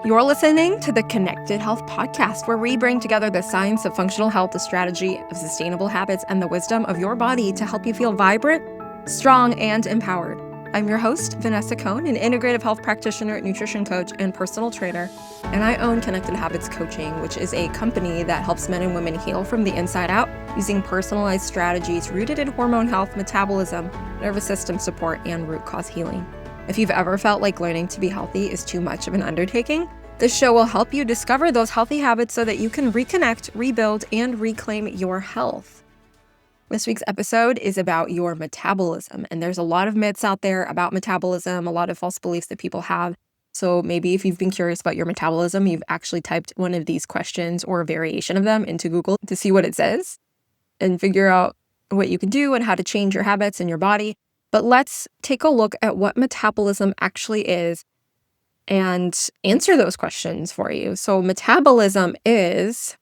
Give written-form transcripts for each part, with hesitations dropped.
You're listening to the Connected Health Podcast, where we bring together the science of functional health, the strategy of sustainable habits, and the wisdom of your body to help you feel vibrant, strong, and empowered. I'm your host, Vanessa Cohn, an integrative health practitioner, nutrition coach, and personal trainer, and I own Connected Habits Coaching, which is a company that helps men and women heal from the inside out using personalized strategies rooted in hormone health, metabolism, nervous system support, and root cause healing. If you've ever felt like learning to be healthy is too much of an undertaking, this show will help you discover those healthy habits so that you can reconnect, rebuild, and reclaim your health. This week's episode is about your metabolism, and there's a lot of myths out there about metabolism, a lot of false beliefs that people have. So maybe if you've been curious about your metabolism, you've actually typed one of these questions or a variation of them into Google to see what it says and figure out what you can do and how to change your habits in your body. But let's take a look at what metabolism actually is and answer those questions for you. So metabolism is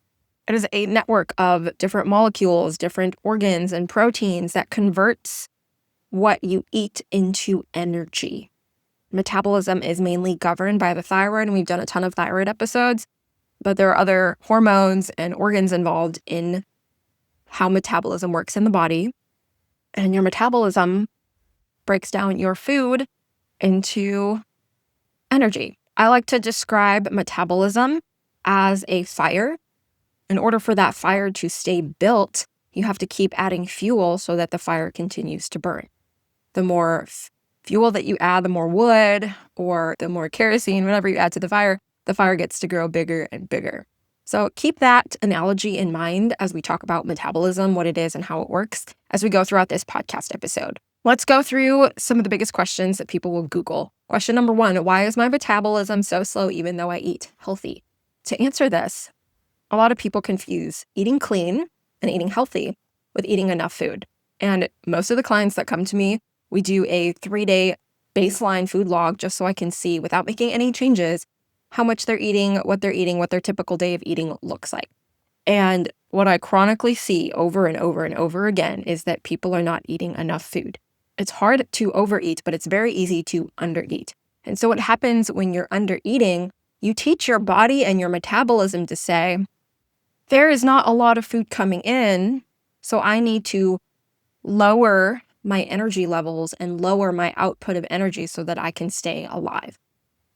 a network of different molecules, different organs and proteins that converts what you eat into energy. Metabolism is mainly governed by the thyroid, and we've done a ton of thyroid episodes, but there are other hormones and organs involved in how metabolism works in the body. And your metabolism breaks down your food into energy. I like to describe metabolism as a fire. In order for that fire to stay built, you have to keep adding fuel so that the fire continues to burn. The more fuel that you add, the more wood or the more kerosene, whatever you add to the fire gets to grow bigger and bigger. So keep that analogy in mind as we talk about metabolism, what it is and how it works as we go throughout this podcast episode. Let's go through some of the biggest questions that people will Google. Question number 1, why is my metabolism so slow even though I eat healthy? To answer this, a lot of people confuse eating clean and eating healthy with eating enough food. And most of the clients that come to me, we do a 3-day baseline food log just so I can see, without making any changes, how much they're eating, what their typical day of eating looks like. And what I chronically see over and over and over again is that people are not eating enough food. It's hard to overeat, but it's very easy to undereat. And so what happens when you're undereating, you teach your body and your metabolism to say, there is not a lot of food coming in, so I need to lower my energy levels and lower my output of energy so that I can stay alive.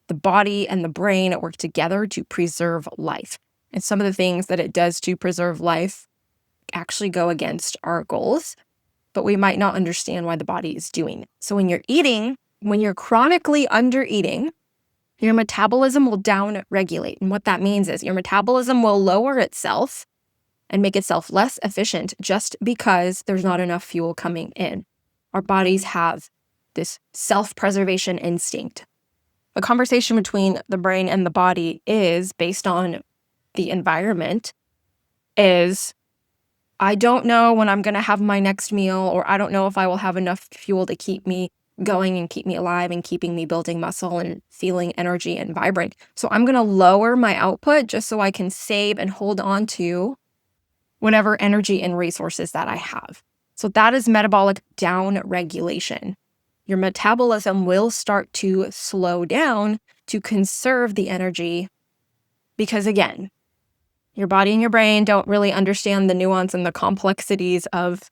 The body and the brain work together to preserve life. And some of the things that it does to preserve life actually go against our goals, but we might not understand why the body is doing it. So when you're chronically undereating, your metabolism will down-regulate. And what that means is your metabolism will lower itself and make itself less efficient just because there's not enough fuel coming in. Our bodies have this self-preservation instinct. The conversation between the brain and the body is based on the environment is, I don't know when I'm going to have my next meal, or I don't know if I will have enough fuel to keep me going and keep me alive and keeping me building muscle and feeling energy and vibrant. So I'm going to lower my output just so I can save and hold on to whatever energy and resources that I have. So that is metabolic down-regulation. Your metabolism will start to slow down to conserve the energy because, again, your body and your brain don't really understand the nuance and the complexities of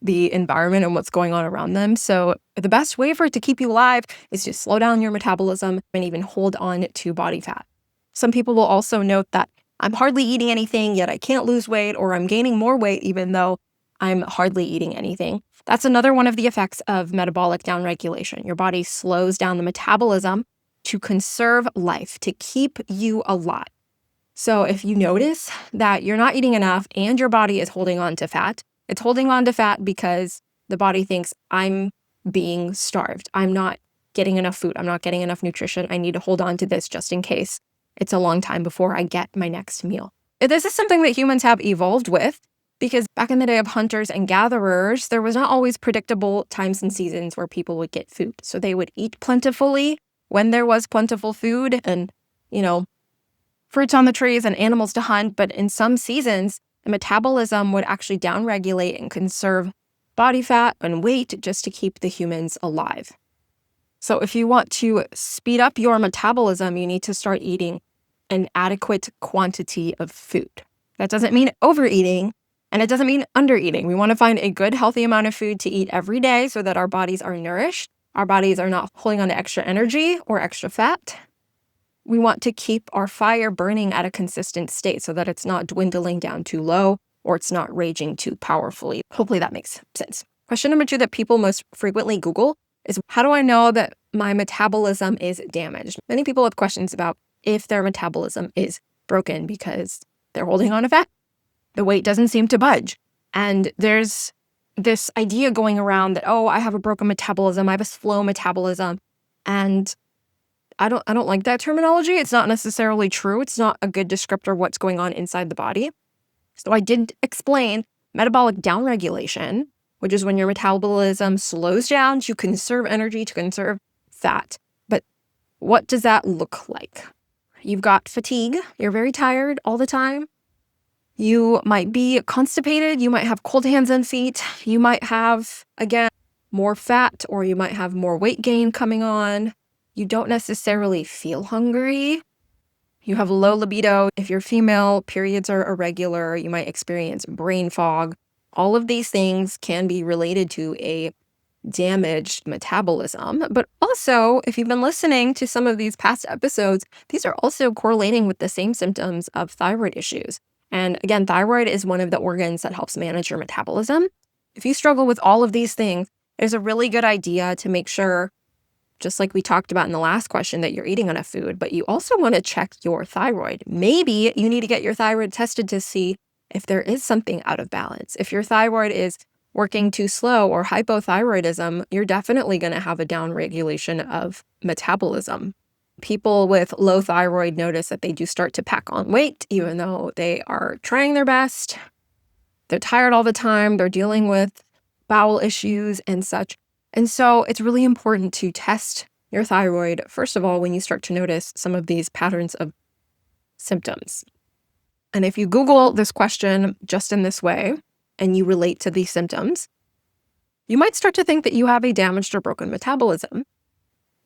the environment and what's going on around them. So the best way for it to keep you alive is to slow down your metabolism and even hold on to body fat. Some people will also note that I'm hardly eating anything, yet I can't lose weight, or I'm gaining more weight even though I'm hardly eating anything. That's another one of the effects of metabolic downregulation. Your body slows down the metabolism to conserve life, to keep you alive. So if you notice that you're not eating enough and your body is holding on to fat, it's holding on to fat because the body thinks I'm being starved. I'm not getting enough food. I'm not getting enough nutrition. I need to hold on to this just in case it's a long time before I get my next meal. This is something that humans have evolved with because back in the day of hunters and gatherers, there was not always predictable times and seasons where people would get food. So they would eat plentifully when there was plentiful food and, fruits on the trees and animals to hunt. But in some seasons, the metabolism would actually downregulate and conserve body fat and weight just to keep the humans alive. So if you want to speed up your metabolism, you need to start eating an adequate quantity of food. That doesn't mean overeating, and it doesn't mean undereating. We want to find a good, healthy amount of food to eat every day so that our bodies are nourished. Our bodies are not holding on to extra energy or extra fat. We want to keep our fire burning at a consistent state so that it's not dwindling down too low or it's not raging too powerfully. Hopefully that makes sense. Question number 2 that people most frequently Google is, how do I know that my metabolism is damaged? Many people have questions about if their metabolism is broken because they're holding on to fat. The weight doesn't seem to budge. And there's this idea going around that, oh, I have a broken metabolism, I have a slow metabolism. And I don't like that terminology. It's not necessarily true. It's not a good descriptor of what's going on inside the body. So I did explain metabolic downregulation, which is when your metabolism slows down to conserve energy, to conserve fat. But what does that look like? You've got fatigue. You're very tired all the time. You might be constipated. You might have cold hands and feet. You might have, again, more fat, or you might have more weight gain coming on. You don't necessarily feel hungry. You have low libido. If you're female, periods are irregular. You might experience brain fog. All of these things can be related to a damaged metabolism. But also, if you've been listening to some of these past episodes, these are also correlating with the same symptoms of thyroid issues. And again, thyroid is one of the organs that helps manage your metabolism. If you struggle with all of these things, it's a really good idea to make sure, just like we talked about in the last question, that you're eating enough food, but you also want to check your thyroid. Maybe you need to get your thyroid tested to see if there is something out of balance. If your thyroid is working too slow or hypothyroidism, you're definitely going to have a downregulation of metabolism. People with low thyroid notice that they do start to pack on weight, even though they are trying their best. They're tired all the time. They're dealing with bowel issues and such. And so it's really important to test your thyroid, first of all, when you start to notice some of these patterns of symptoms. And if you Google this question just in this way, and you relate to these symptoms, you might start to think that you have a damaged or broken metabolism.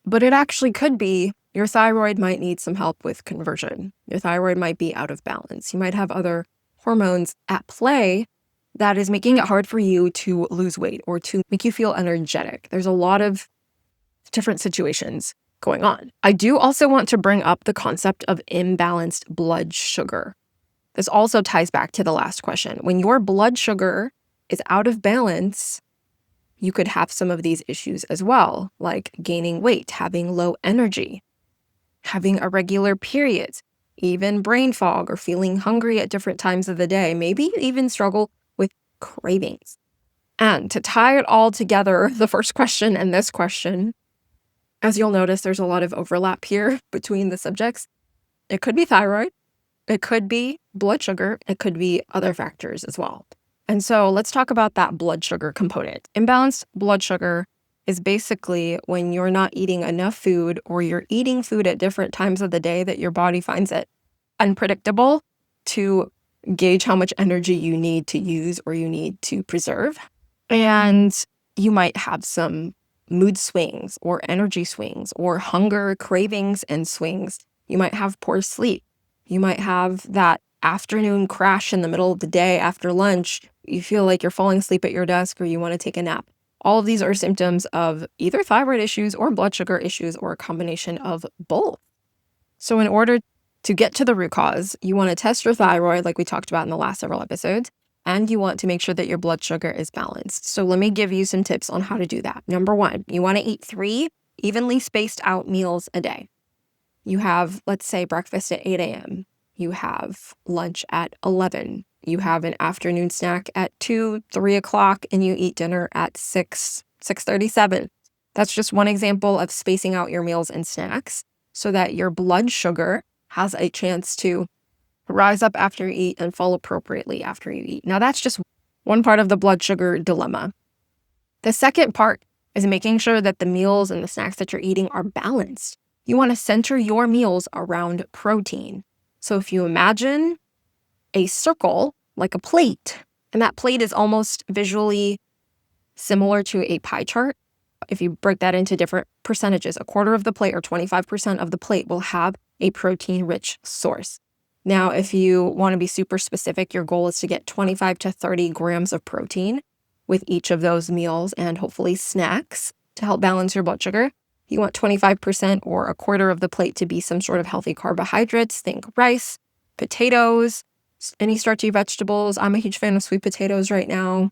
But it actually could be your thyroid might need some help with conversion. Your thyroid might be out of balance. You might have other hormones at play that is making it hard for you to lose weight or to make you feel energetic. There's a lot of different situations going on. I do also want to bring up the concept of imbalanced blood sugar. This also ties back to the last question. When your blood sugar is out of balance, you could have some of these issues as well, like gaining weight, having low energy, having irregular periods, even brain fog or feeling hungry at different times of the day, maybe even struggle with cravings. And to tie it all together, the first question and this question, as you'll notice, there's a lot of overlap here between the subjects. It could be thyroid. It could be blood sugar. It could be other factors as well. And so let's talk about that blood sugar component. Imbalanced blood sugar is basically when you're not eating enough food or you're eating food at different times of the day that your body finds it unpredictable to gauge how much energy you need to use or you need to preserve. And you might have some mood swings or energy swings or hunger cravings and swings. You might have poor sleep. You might have that afternoon crash in the middle of the day after lunch. You feel like you're falling asleep at your desk or you want to take a nap. All of these are symptoms of either thyroid issues or blood sugar issues or a combination of both. So in order to get to the root cause, you want to test your thyroid like we talked about in the last several episodes, and you want to make sure that your blood sugar is balanced. So let me give you some tips on how to do that. Number 1, you want to eat 3 evenly spaced out meals a day. You have, let's say, breakfast at 8 a.m. You have lunch at 11. You have an afternoon snack at 2, 3 o'clock, and you eat dinner at 6, 6:37. That's just one example of spacing out your meals and snacks so that your blood sugar has a chance to rise up after you eat and fall appropriately after you eat. Now, that's just one part of the blood sugar dilemma. The second part is making sure that the meals and the snacks that you're eating are balanced. You want to center your meals around protein. So if you imagine a circle, like a plate, and that plate is almost visually similar to a pie chart, If you break that into different percentages, a quarter of the plate or 25% of the plate will have a protein-rich source. Now, if you want to be super specific, your goal is to get 25 to 30 grams of protein with each of those meals and hopefully snacks to help balance your blood sugar. You want 25% or a quarter of the plate to be some sort of healthy carbohydrates. Think rice, potatoes, any starchy vegetables. I'm a huge fan of sweet potatoes right now.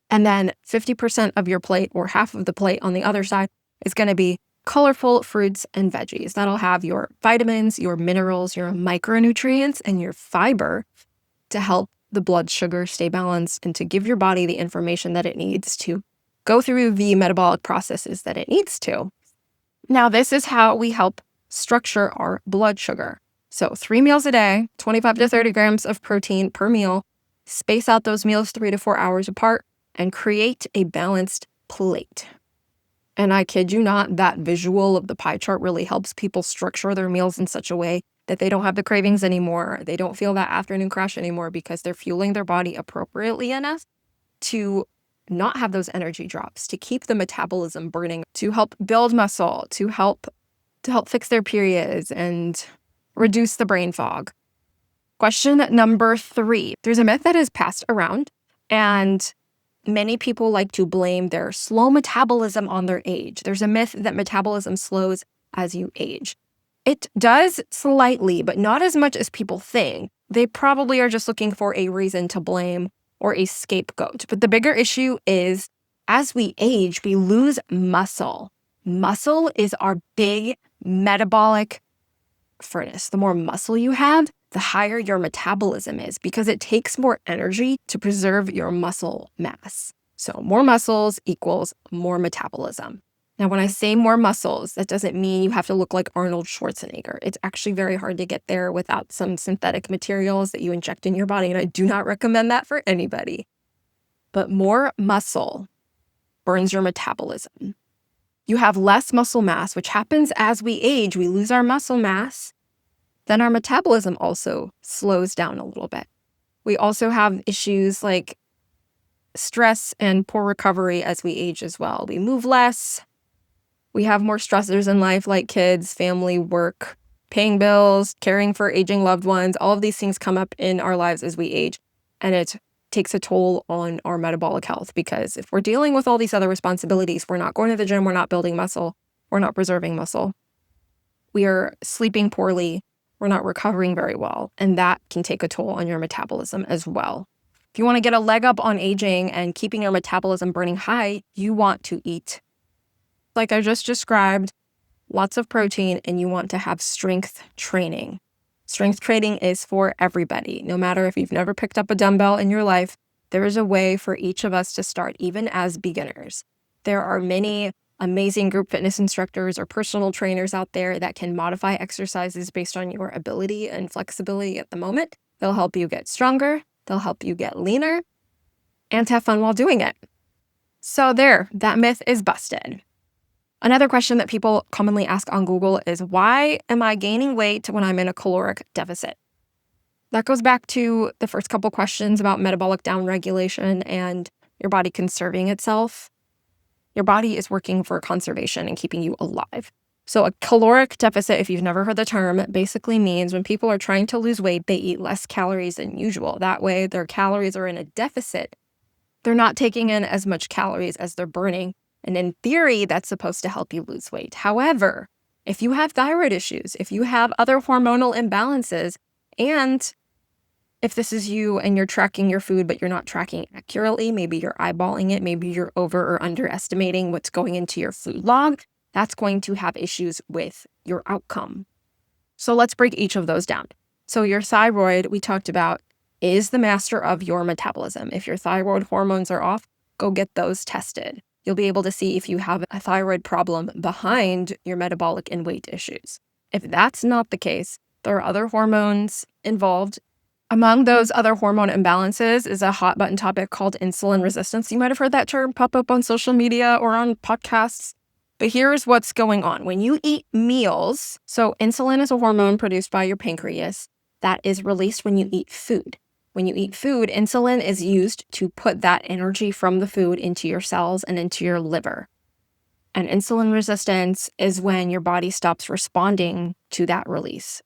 And then 50% of your plate or half of the plate on the other side is going to be colorful fruits and veggies. That'll have your vitamins, your minerals, your micronutrients, and your fiber to help the blood sugar stay balanced and to give your body the information that it needs to go through the metabolic processes that it needs to. Now, this is how we help structure our blood sugar. So 3 meals a day, 25 to 30 grams of protein per meal, space out those meals 3 to 4 hours apart, and create a balanced plate. And I kid you not, that visual of the pie chart really helps people structure their meals in such a way that they don't have the cravings anymore. They don't feel that afternoon crash anymore because they're fueling their body appropriately enough to not have those energy drops, to keep the metabolism burning, to help build muscle, to help fix their periods and reduce the brain fog. Question number 3. There's a myth that is passed around, and many people like to blame their slow metabolism on their age. There's a myth that metabolism slows as you age. It does slightly, but not as much as people think. They probably are just looking for a reason to blame or a scapegoat. But the bigger issue is, as we age, we lose muscle. Muscle is our big metabolic furnace. The more muscle you have, the higher your metabolism is because it takes more energy to preserve your muscle mass. So more muscles equals more metabolism. Now, when I say more muscles, that doesn't mean you have to look like Arnold Schwarzenegger. It's actually very hard to get there without some synthetic materials that you inject in your body, and I do not recommend that for anybody. But more muscle burns your metabolism. You have less muscle mass, which happens as we age. We lose our muscle mass. Then our metabolism also slows down a little bit. We also have issues like stress and poor recovery as we age as well. We move less. We have more stressors in life like kids, family, work, paying bills, caring for aging loved ones. All of these things come up in our lives as we age, and it takes a toll on our metabolic health because if we're dealing with all these other responsibilities, we're not going to the gym, we're not building muscle, we're not preserving muscle. We are sleeping poorly, we're not recovering very well, and that can take a toll on your metabolism as well. If you want to get a leg up on aging and keeping your metabolism burning high, you want to eat, like I just described, lots of protein, and you want to have strength training. Strength training is for everybody. No matter if you've never picked up a dumbbell in your life, there is a way for each of us to start, even as beginners. There are many amazing group fitness instructors or personal trainers out there that can modify exercises based on your ability and flexibility at the moment. They'll help you get stronger, they'll help you get leaner, and have fun while doing it. So there, that myth is busted. Another question that people commonly ask on Google is, why am I gaining weight when I'm in a caloric deficit? That goes back to the first couple questions about metabolic downregulation and your body conserving itself. Your body is working for conservation and keeping you alive. So a caloric deficit, if you've never heard the term, basically means when people are trying to lose weight, they eat less calories than usual. That way, their calories are in a deficit. They're not taking in as much calories as they're burning. And in theory, that's supposed to help you lose weight. However, if you have thyroid issues, if you have other hormonal imbalances, and if this is you and you're tracking your food, but you're not tracking accurately, maybe you're eyeballing it, maybe you're over or underestimating what's going into your food log, that's going to have issues with your outcome. So let's break each of those down. So your thyroid, we talked about, is the master of your metabolism. If your thyroid hormones are off, go get those tested. You'll be able to see if you have a thyroid problem behind your metabolic and weight issues. If that's not the case, there are other hormones involved. Among those other hormone imbalances is a hot button topic called insulin resistance. You might have heard that term pop up on social media or on podcasts. But here's what's going on. When you eat meals, so insulin is a hormone produced by your pancreas that is released when you eat food. When you eat food, insulin is used to put that energy from the food into your cells and into your liver. And insulin resistance is when your body stops responding to that release.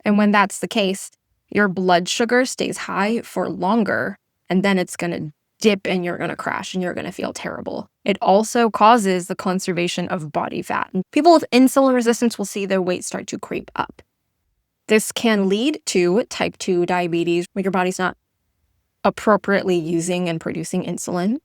And when that's the case, your blood sugar stays high for longer, and then it's going to dip and you're going to crash and you're going to feel terrible. It also causes the conservation of body fat. And people with insulin resistance will see their weight start to creep up. This can lead to type 2 diabetes, where your body's not appropriately using and producing insulin.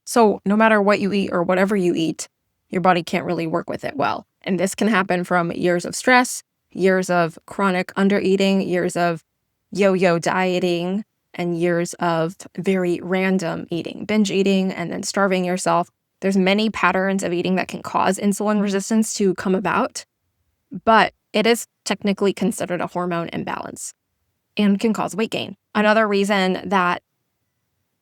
So no matter what you eat or whatever you eat, your body can't really work with it well. And this can happen from years of stress, years of chronic undereating, years of yo-yo dieting, and years of very random eating, binge eating, and then starving yourself. There's many patterns of eating that can cause insulin resistance to come about, but it is technically considered a hormone imbalance and can cause weight gain. Another reason that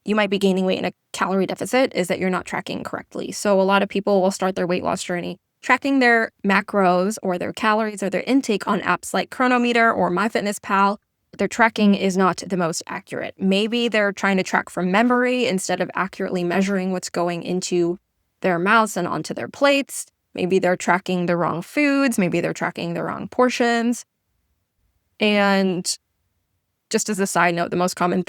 you might be gaining weight in a calorie deficit is that you're not tracking correctly. So a lot of people will start their weight loss journey tracking their macros or their calories or their intake on apps like Chronometer or MyFitnessPal. Their tracking is not the most accurate. Maybe they're trying to track from memory instead of accurately measuring what's going into their mouths and onto their plates. Maybe they're tracking the wrong foods. Maybe they're tracking the wrong portions. And just as a side note, the most common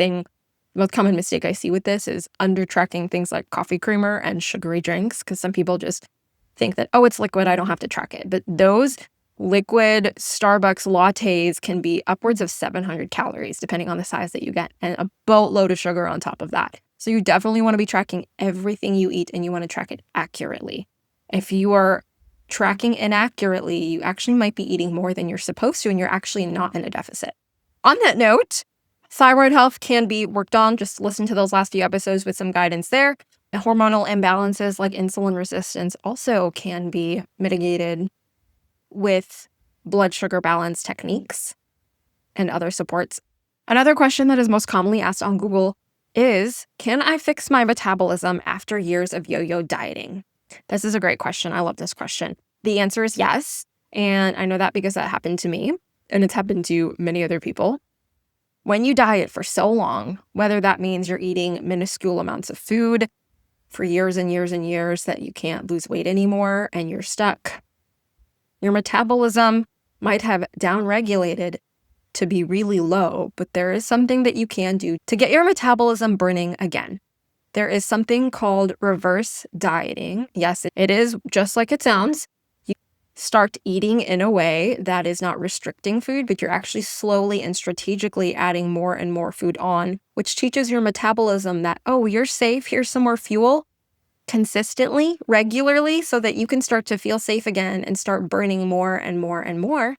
mistake I see with this is under-tracking things like coffee creamer and sugary drinks, because some people just think that, oh, it's liquid, I don't have to track it. But those liquid Starbucks lattes can be upwards of 700 calories, depending on the size that you get, and a boatload of sugar on top of that. So you definitely want to be tracking everything you eat, and you want to track it accurately. If you are tracking inaccurately, you actually might be eating more than you're supposed to, and you're actually not in a deficit. On that note, thyroid health can be worked on. Just listen to those last few episodes with some guidance there. Hormonal imbalances like insulin resistance also can be mitigated with blood sugar balance techniques and other supports. Another question that is most commonly asked on Google is, can I fix my metabolism after years of yo-yo dieting? This is a great question. I love this question. The answer is yes. And I know that because that happened to me, and it's happened to many other people. When you diet for so long, whether that means you're eating minuscule amounts of food for years and years and years that you can't lose weight anymore and you're stuck, your metabolism might have downregulated to be really low, but there is something that you can do to get your metabolism burning again. There is something called reverse dieting. Yes, it is just like it sounds. You start eating in a way that is not restricting food, but you're actually slowly and strategically adding more and more food on, which teaches your metabolism that, oh, you're safe, here's some more fuel, consistently, regularly, so that you can start to feel safe again and start burning more and more and more.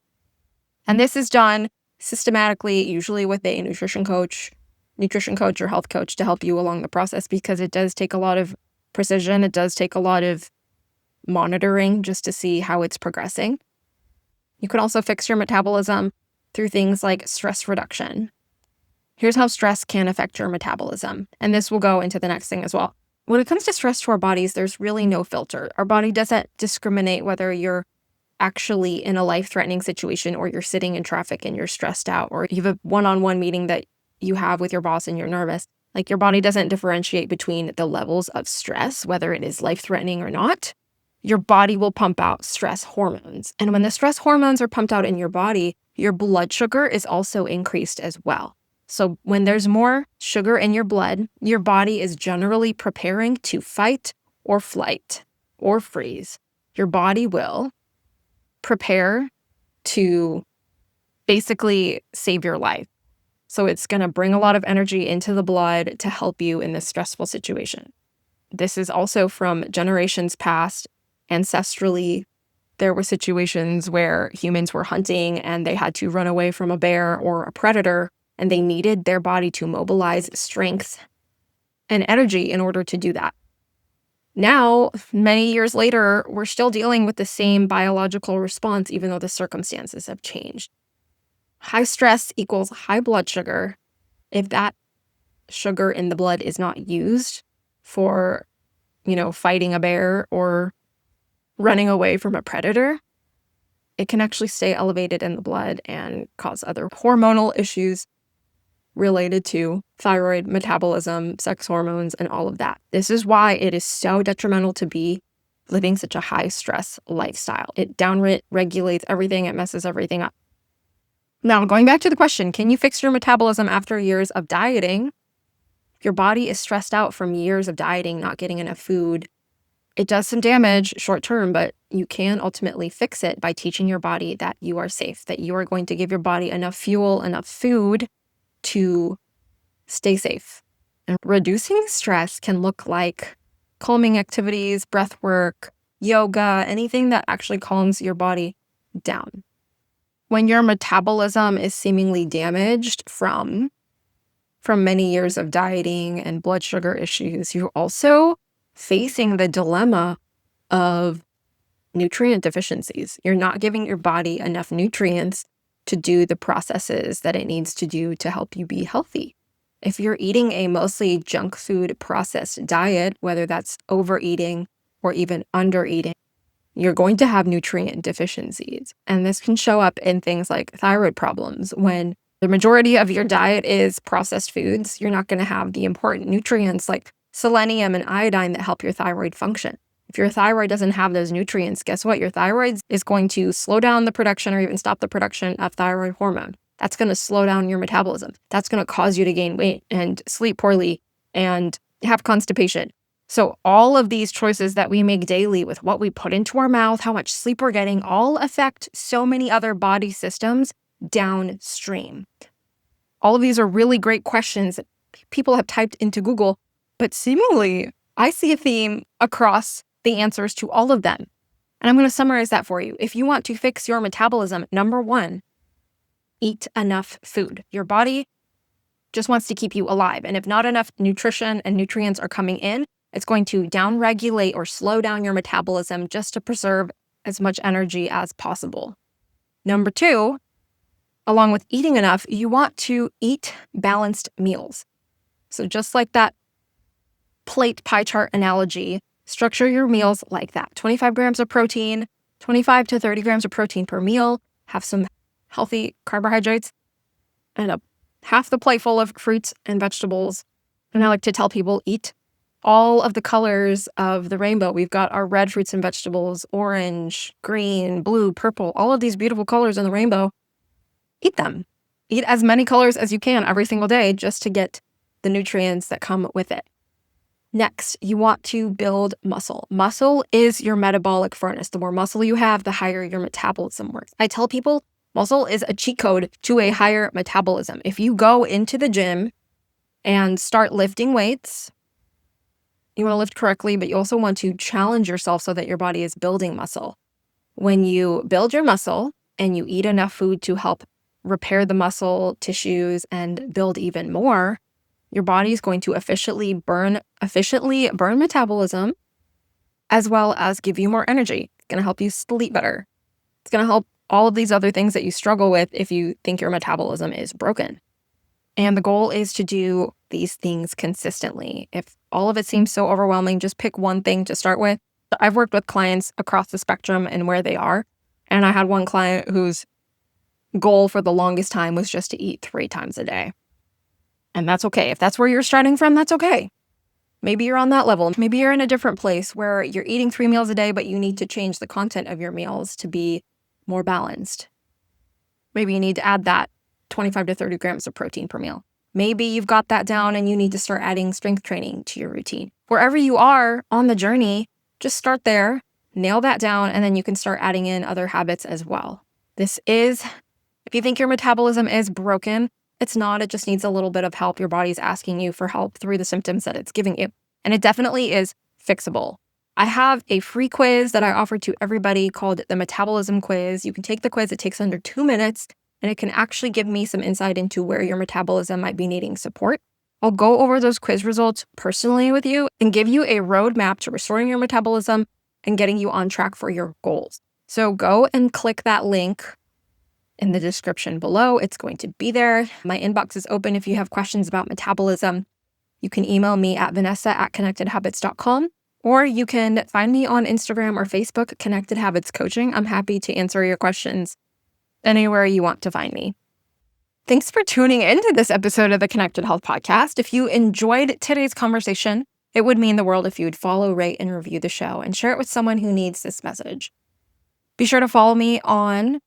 And this is done systematically, usually with a nutrition coach or health coach to help you along the process, because it does take a lot of precision. It does take a lot of monitoring just to see how it's progressing. You can also fix your metabolism through things like stress reduction. Here's how stress can affect your metabolism, and this will go into the next thing as well. When it comes to stress to our bodies, there's really no filter. Our body doesn't discriminate whether you're actually in a life-threatening situation or you're sitting in traffic and you're stressed out, or you have a one-on-one meeting that you have with your boss and you're nervous. Like, your body doesn't differentiate between the levels of stress, whether it is life-threatening or not. Your body will pump out stress hormones. And when the stress hormones are pumped out in your body, your blood sugar is also increased as well. So when there's more sugar in your blood, your body is generally preparing to fight or flight or freeze. Your body will prepare to basically save your life. So it's going to bring a lot of energy into the blood to help you in this stressful situation. This is also from generations past. Ancestrally, there were situations where humans were hunting and they had to run away from a bear or a predator, and they needed their body to mobilize strength and energy in order to do that. Now, many years later, we're still dealing with the same biological response, even though the circumstances have changed. High stress equals high blood sugar. If that sugar in the blood is not used for, fighting a bear or running away from a predator, it can actually stay elevated in the blood and cause other hormonal issues related to thyroid, metabolism, sex hormones, and all of that. This is why it is so detrimental to be living such a high stress lifestyle. It down regulates everything. It messes everything up. Now, going back to the question, can you fix your metabolism after years of dieting? Your body is stressed out from years of dieting, not getting enough food. It does some damage short term, but you can ultimately fix it by teaching your body that you are safe, that you are going to give your body enough fuel, enough food to stay safe. And reducing stress can look like calming activities, breath work, yoga, anything that actually calms your body down. When your metabolism is seemingly damaged from many years of dieting and blood sugar issues, you're also facing the dilemma of nutrient deficiencies. You're not giving your body enough nutrients to do the processes that it needs to do to help you be healthy. If you're eating a mostly junk food processed diet, whether that's overeating or even undereating, you're going to have nutrient deficiencies. And this can show up in things like thyroid problems. When the majority of your diet is processed foods, you're not going to have the important nutrients like selenium and iodine that help your thyroid function. If your thyroid doesn't have those nutrients, guess what? Your thyroid is going to slow down the production or even stop the production of thyroid hormone. That's going to slow down your metabolism. That's going to cause you to gain weight and sleep poorly and have constipation. So all of these choices that we make daily with what we put into our mouth, how much sleep we're getting, all affect so many other body systems downstream. All of these are really great questions that people have typed into Google, but seemingly I see a theme across the answers to all of them. And I'm going to summarize that for you. If you want to fix your metabolism, number one, eat enough food. Your body just wants to keep you alive. And if not enough nutrition and nutrients are coming in, it's going to downregulate or slow down your metabolism just to preserve as much energy as possible. Number two, along with eating enough, you want to eat balanced meals. So just like that plate pie chart analogy, structure your meals like that. 25 grams of protein, 25 to 30 grams of protein per meal, have some healthy carbohydrates, and half the plate full of fruits and vegetables. And I like to tell people, eat all of the colors of the rainbow. We've got our red fruits and vegetables, orange, green, blue, purple, all of these beautiful colors in the rainbow. Eat them. Eat as many colors as you can every single day just to get the nutrients that come with it. Next, you want to build muscle. Muscle is your metabolic furnace. The more muscle you have, the higher your metabolism works. I tell people muscle is a cheat code to a higher metabolism. If you go into the gym and start lifting weights, you want to lift correctly, but you also want to challenge yourself so that your body is building muscle. When you build your muscle and you eat enough food to help repair the muscle tissues and build even more, your body is going to efficiently burn metabolism, as well as give you more energy. It's going to help you sleep better. It's going to help all of these other things that you struggle with if you think your metabolism is broken. And the goal is to do these things consistently. If all of it seems so overwhelming, just pick one thing to start with. I've worked with clients across the spectrum and where they are. And I had one client whose goal for the longest time was just to eat 3 times a day. And that's okay. If that's where you're starting from, that's okay. Maybe you're on that level. Maybe you're in a different place where you're eating 3 meals a day, but you need to change the content of your meals to be more balanced. Maybe you need to add that 25 to 30 grams of protein per meal. Maybe you've got that down and you need to start adding strength training to your routine. Wherever you are on the journey, just start there, nail that down, and then you can start adding in other habits as well. If you think your metabolism is broken, it's not. It just needs a little bit of help. Your body's asking you for help through the symptoms that it's giving you. And it definitely is fixable. I have a free quiz that I offer to everybody called the Metabolism Quiz. You can take the quiz. It takes under 2 minutes, and it can actually give me some insight into where your metabolism might be needing support. I'll go over those quiz results personally with you and give you a roadmap to restoring your metabolism and getting you on track for your goals. So go and click that link in the description below. It's going to be there. My inbox is open if you have questions about metabolism. You can email me at vanessa@connectedhabits.com, or you can find me on Instagram or Facebook, Connected Habits Coaching. I'm happy to answer your questions anywhere you want to find me. Thanks for tuning into this episode of the Connected Health Podcast. If you enjoyed today's conversation It would mean the world if you'd follow, rate, and review the show and share it with someone who needs this message. Be sure to follow me on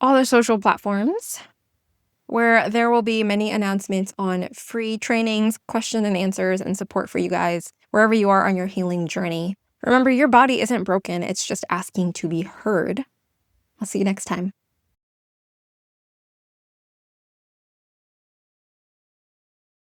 all the social platforms, where there will be many announcements on free trainings, question and answers, and support for you guys, wherever you are on your healing journey. Remember, your body isn't broken, it's just asking to be heard. I'll see you next time.